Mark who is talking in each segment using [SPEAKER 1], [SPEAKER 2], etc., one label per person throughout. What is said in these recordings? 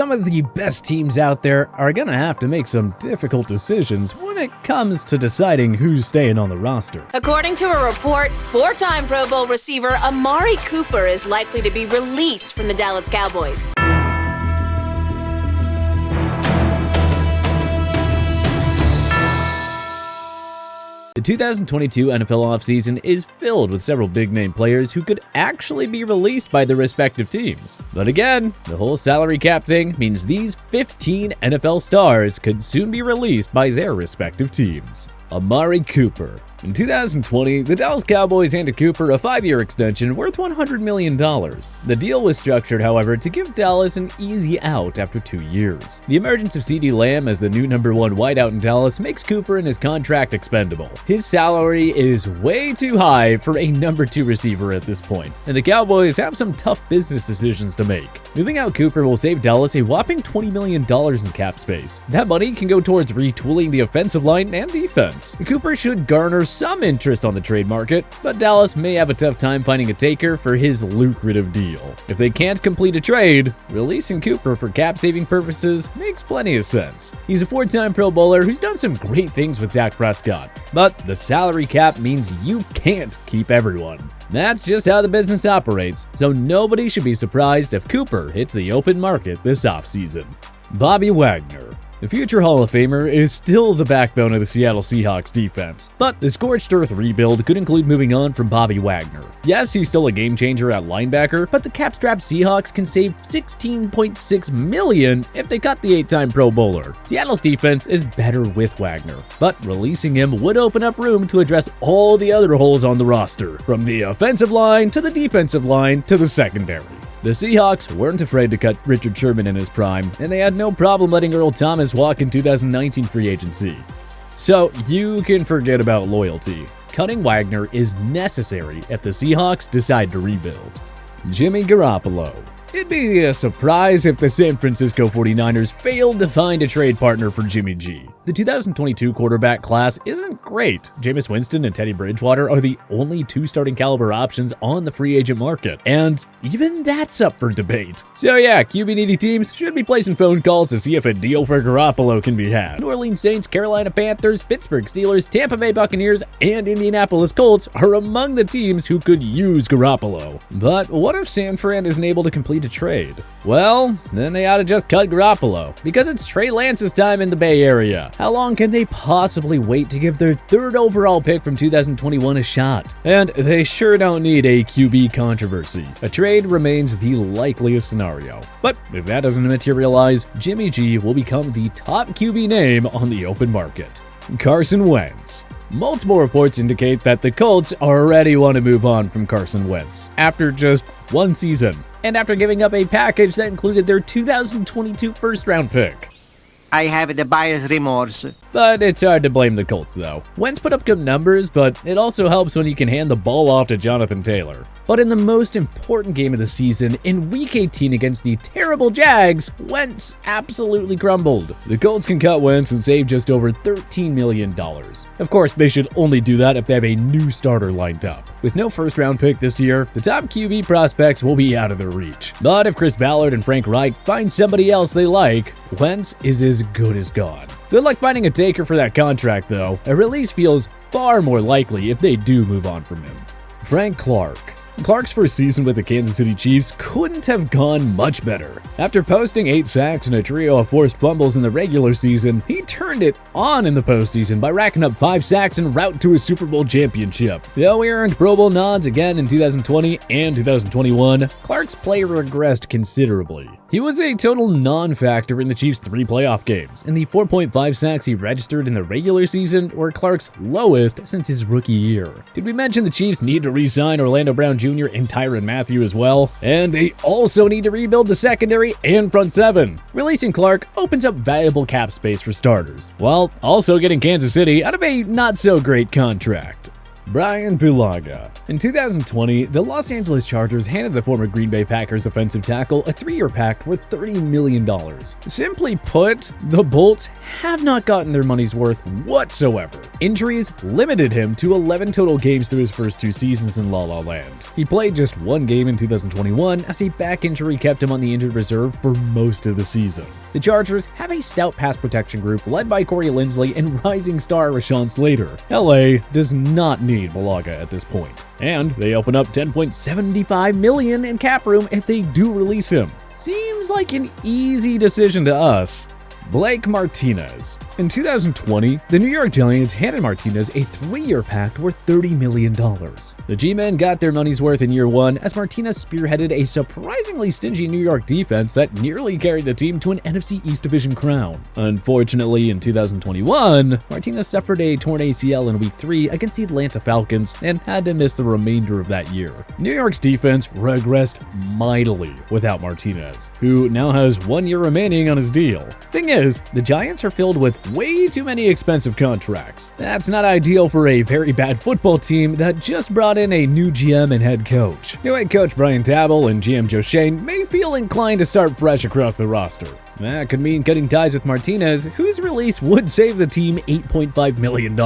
[SPEAKER 1] Some of the best teams out there are gonna have to make some difficult decisions when it comes to deciding who's staying on the roster.
[SPEAKER 2] According to a report, four-time Pro Bowl receiver Amari Cooper is likely to be released from the Dallas Cowboys.
[SPEAKER 1] The 2022 NFL offseason is filled with several big-name players who could actually be released by their respective teams. But again, the whole salary cap thing means these 15 NFL stars could soon be released by their respective teams. Amari Cooper. In 2020, the Dallas Cowboys handed Cooper a 5-year extension worth $100 million. The deal was structured, however, to give Dallas an easy out after 2 years. The emergence of CeeDee Lamb as the new #1 wideout in Dallas makes Cooper and his contract expendable. His salary is way too high for a #2 receiver at this point, and the Cowboys have some tough business decisions to make. Moving out Cooper will save Dallas a whopping $20 million in cap space. That money can go towards retooling the offensive line and defense. Cooper should garner some interest on the trade market, but Dallas may have a tough time finding a taker for his lucrative deal. If they can't complete a trade, releasing Cooper for cap-saving purposes makes plenty of sense. He's a 4-time Pro Bowler who's done some great things with Dak Prescott, but the salary cap means you can't keep everyone. That's just how the business operates, so nobody should be surprised if Cooper hits the open market this offseason. Bobby Wagner. The future Hall of Famer is still the backbone of the Seattle Seahawks defense, but the scorched earth rebuild could include moving on from Bobby Wagner. Yes, he's still a game changer at linebacker, but the cap-strapped Seahawks can save $16.6 million if they cut the 8-time Pro Bowler. Seattle's defense is better with Wagner, but releasing him would open up room to address all the other holes on the roster, from the offensive line to the defensive line to the secondary. The Seahawks weren't afraid to cut Richard Sherman in his prime, and they had no problem letting Earl Thomas walk in 2019 free agency. So you can forget about loyalty. Cutting Wagner is necessary if the Seahawks decide to rebuild. Jimmy Garoppolo. It'd be a surprise if the San Francisco 49ers failed to find a trade partner for Jimmy G. The 2022 quarterback class isn't great. Jameis Winston and Teddy Bridgewater are the only 2 starting caliber options on the free agent market, and even that's up for debate. So yeah, QB-needy teams should be placing phone calls to see if a deal for Garoppolo can be had. New Orleans Saints, Carolina Panthers, Pittsburgh Steelers, Tampa Bay Buccaneers, and Indianapolis Colts are among the teams who could use Garoppolo. But what if San Fran isn't able to complete a trade? Well, then they ought to just cut Garoppolo, because it's Trey Lance's time in the Bay Area. How long can they possibly wait to give their 3rd overall pick from 2021 a shot? And they sure don't need a QB controversy. A trade remains the likeliest scenario. But if that doesn't materialize, Jimmy G will become the top QB name on the open market. Carson Wentz. Multiple reports indicate that the Colts already want to move on from Carson Wentz after just 1 season, and after giving up a package that included their 2022 first-round pick.
[SPEAKER 3] I have the buyer's remorse.
[SPEAKER 1] But it's hard to blame the Colts, though. Wentz put up good numbers, but it also helps when he can hand the ball off to Jonathan Taylor. But in the most important game of the season, in Week 18 against the terrible Jags, Wentz absolutely crumbled. The Colts can cut Wentz and save just over $13 million. Of course, they should only do that if they have a new starter lined up. With no first-round pick this year, the top QB prospects will be out of their reach. But if Chris Ballard and Frank Reich find somebody else they like, Wentz is as good as gone. Good luck finding a taker for that contract, though. A release feels far more likely if they do move on from him. Frank Clark. Clark's first season with the Kansas City Chiefs couldn't have gone much better. After posting 8 sacks and a trio of forced fumbles in the regular season, he turned it on in the postseason by racking up 5 sacks en route to a Super Bowl championship. Though he earned Pro Bowl nods again in 2020 and 2021, Clark's play regressed considerably. He was a total non-factor in the Chiefs' 3 playoff games, and the 4.5 sacks he registered in the regular season were Clark's lowest since his rookie year. Did we mention the Chiefs need to re-sign Orlando Brown Jr. and Tyrann Mathieu as well? And they also need to rebuild the secondary and front 7. Releasing Clark opens up valuable cap space for starters, while also getting Kansas City out of a not-so-great contract. Brian Bulaga. In 2020, the Los Angeles Chargers handed the former Green Bay Packers offensive tackle a 3-year pact worth $30 million. Simply put, the Bolts have not gotten their money's worth whatsoever. Injuries limited him to 11 total games through his first 2 seasons in La La Land. He played just 1 game in 2021 as a back injury kept him on the injured reserve for most of the season. The Chargers have a stout pass protection group led by Corey and rising star Rashawn Slater. LA does not need Bulaga at this point, and they open up $10.75 million in cap room if they do release him. Seems like an easy decision to us. BLAKE MARTINEZ. In 2020, the New York Giants handed Martinez a 3-year pact worth $30 million. The G-men got their money's worth in year 1 as Martinez spearheaded a surprisingly stingy New York defense that nearly carried the team to an NFC East Division crown. Unfortunately, in 2021, Martinez suffered a torn ACL in Week 3 against the Atlanta Falcons and had to miss the remainder of that year. New York's defense regressed mightily without Martinez, who now has 1 year remaining on his deal. Thing is, the Giants are filled with way too many expensive contracts. That's not ideal for a very bad football team that just brought in a new GM and head coach. New head coach Brian and GM Joe Schoen may feel inclined to start fresh across the roster. That could mean cutting ties with Martinez, whose release would save the team $8.5 million.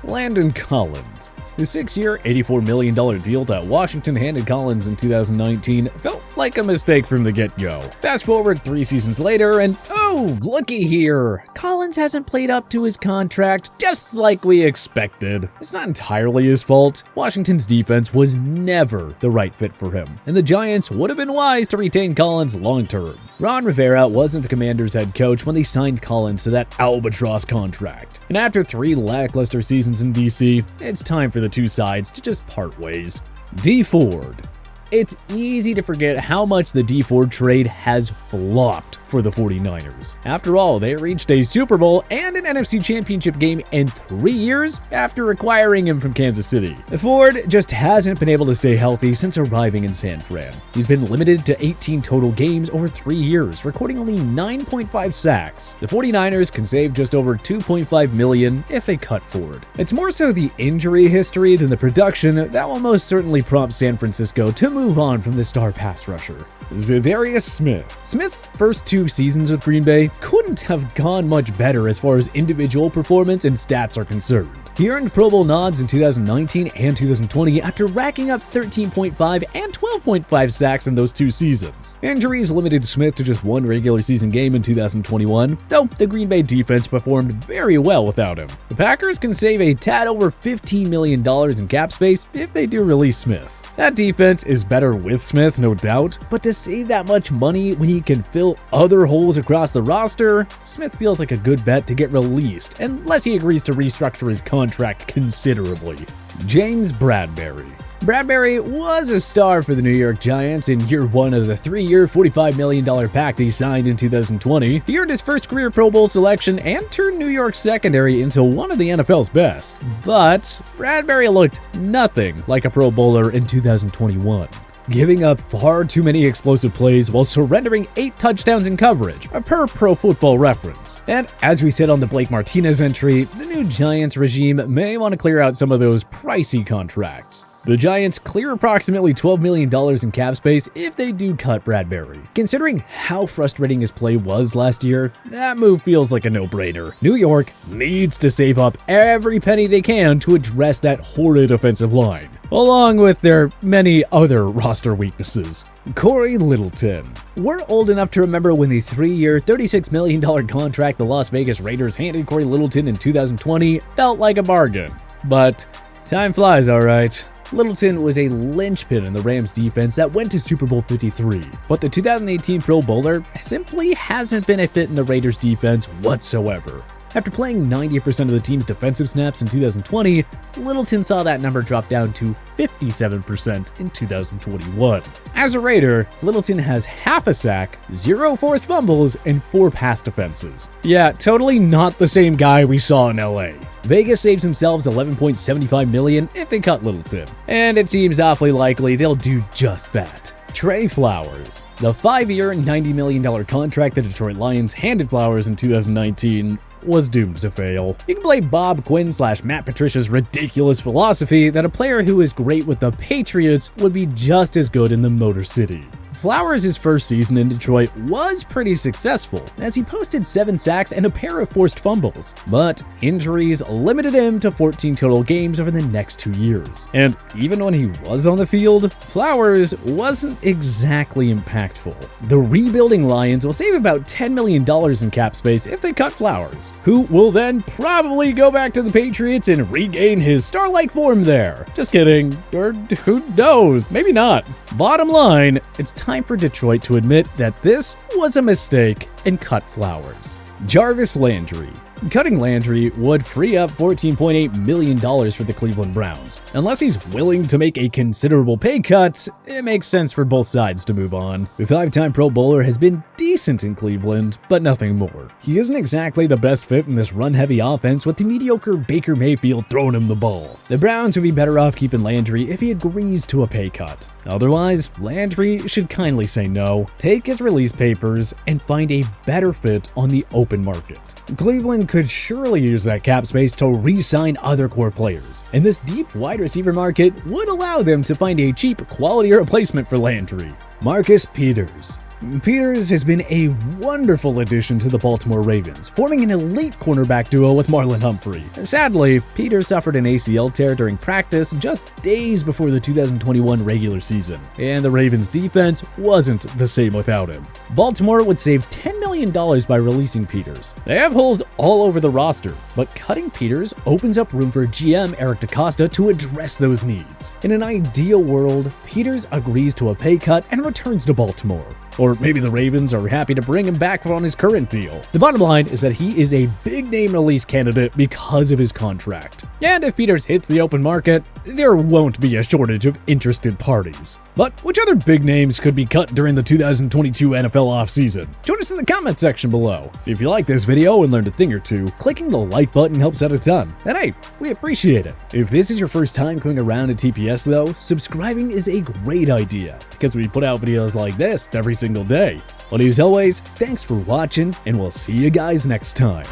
[SPEAKER 1] Landon Collins. The 6-year, $84 million deal that Washington handed Collins in 2019 felt like a mistake from the get-go. Fast forward 3 seasons later and oh, looky here! Collins hasn't played up to his contract just like we expected. It's not entirely his fault. Washington's defense was never the right fit for him, and the Giants would have been wise to retain Collins long-term. Ron Rivera wasn't the Commanders' head coach when they signed Collins to that albatross contract, and after 3 lackluster seasons in DC, it's time for the two sides to just part ways. D Ford. It's easy to forget how much the D Ford trade has flopped for the 49ers. After all, they reached a Super Bowl and an NFC Championship game in 3 years after acquiring him from Kansas City. Ford just hasn't been able to stay healthy since arriving in San Fran. He's been limited to 18 total games over 3 years, recording only 9.5 sacks. The 49ers can save just over $2.5 million if they cut Ford. It's more so the injury history than the production that will most certainly prompt San Francisco to move on from the star pass rusher. ZA'DARIUS Smith. Smith's first 2 seasons with Green Bay couldn't have gone much better as far as individual performance and stats are concerned. He earned Pro Bowl nods in 2019 and 2020 after racking up 13.5 and 12.5 sacks in those 2 seasons. Injuries limited Smith to just 1 regular season game in 2021, though the Green Bay defense performed very well without him. The Packers can save a tad over $15 million in cap space if they do release Smith. That defense is better with Smith, no doubt, but to save that much money when he can fill other holes across the roster, Smith feels like a good bet to get released, unless he agrees to restructure his contract considerably. James Bradberry. Bradberry was a star for the New York Giants in year 1 of the 3-year, $45 million pact he signed in 2020. He earned his first career Pro Bowl selection and turned New York's secondary into one of the NFL's best. But Bradberry looked nothing like a Pro Bowler in 2021. Giving up far too many explosive plays while surrendering 8 touchdowns in coverage, per Pro Football Reference. And as we said on the BLAKE MARTINEZ entry, the new Giants regime may want to clear out some of those pricey contracts. The Giants clear approximately $12 million in cap space if they do cut Bradberry. Considering how frustrating his play was last year, that move feels like a no-brainer. New York needs to save up every penny they can to address that horrid offensive line, along with their many other roster weaknesses. CORY Littleton. We're old enough to remember when the 3-year, $36 million contract the Las Vegas Raiders handed CORY Littleton in 2020 felt like a bargain. But time flies, alright. Littleton was a linchpin in the Rams defense that went to Super Bowl 53, but the 2018 Pro Bowler simply hasn't been a fit in the Raiders defense whatsoever. After playing 90% of the team's defensive snaps in 2020, Littleton saw that number drop down to 57% in 2021. As a Raider, Littleton has half a sack, 0 forced fumbles, and 4 pass defenses. Yeah, totally not the same guy we saw in LA. Vegas saves themselves $11.75 million if they cut Littleton, and it seems awfully likely they'll do just that. Trey Flowers. The 5-year, $90 million contract the Detroit Lions handed Flowers in 2019 was doomed to fail. You can blame Bob Quinn/Matt Patricia's ridiculous philosophy that a player who is great with the Patriots would be just as good in the Motor City. Flowers' first season in Detroit was pretty successful, as he posted 7 sacks and a pair of forced fumbles, but injuries limited him to 14 total games over the next 2 years. And even when he was on the field, Flowers wasn't exactly impactful. The rebuilding Lions will save about $10 million in cap space if they cut Flowers, who will then probably go back to the Patriots and regain his star-like form there. Just kidding, or who knows, maybe not. Bottom line, it's time for Detroit to admit that this was a mistake and cut Flowers. Jarvis Landry. Cutting Landry would free up $14.8 million for the Cleveland Browns. Unless he's willing to make a considerable pay cut, it makes sense for both sides to move on. The 5-time Pro Bowler has been decent in Cleveland, but nothing more. He isn't exactly the best fit in this run-heavy offense with the mediocre Baker Mayfield throwing him the ball. The Browns would be better off keeping Landry if he agrees to a pay cut. Otherwise, Landry should kindly say no, take his release papers, and find a better fit on the open market. Cleveland could surely use that cap space to re-sign other core players, and this deep wide receiver market would allow them to find a cheap quality replacement for Landry. Marcus Peters. Peters has been a wonderful addition to the Baltimore Ravens, forming an elite cornerback duo with Marlon Humphrey. Sadly, Peters suffered an ACL tear during practice just days before the 2021 regular season, and the Ravens' defense wasn't the same without him. Baltimore would save $10 million by releasing Peters. They have holes all over the roster, but cutting Peters opens up room for GM Eric DeCosta to address those needs. In an ideal world, Peters agrees to a pay cut and returns to Baltimore. Or maybe the Ravens are happy to bring him back on his current deal. The bottom line is that he is a big-name release candidate because of his contract. And if Peters hits the open market, there won't be a shortage of interested parties. But which other big names could be cut during the 2022 NFL offseason? Join us in the comment section below. If you like this video and learned a thing or two, clicking the like button helps out a ton. And hey, we appreciate it. If this is your first time coming around to TPS though, subscribing is a great idea because we put out videos like this every single day. But as always, thanks for watching, and we'll see you guys next time.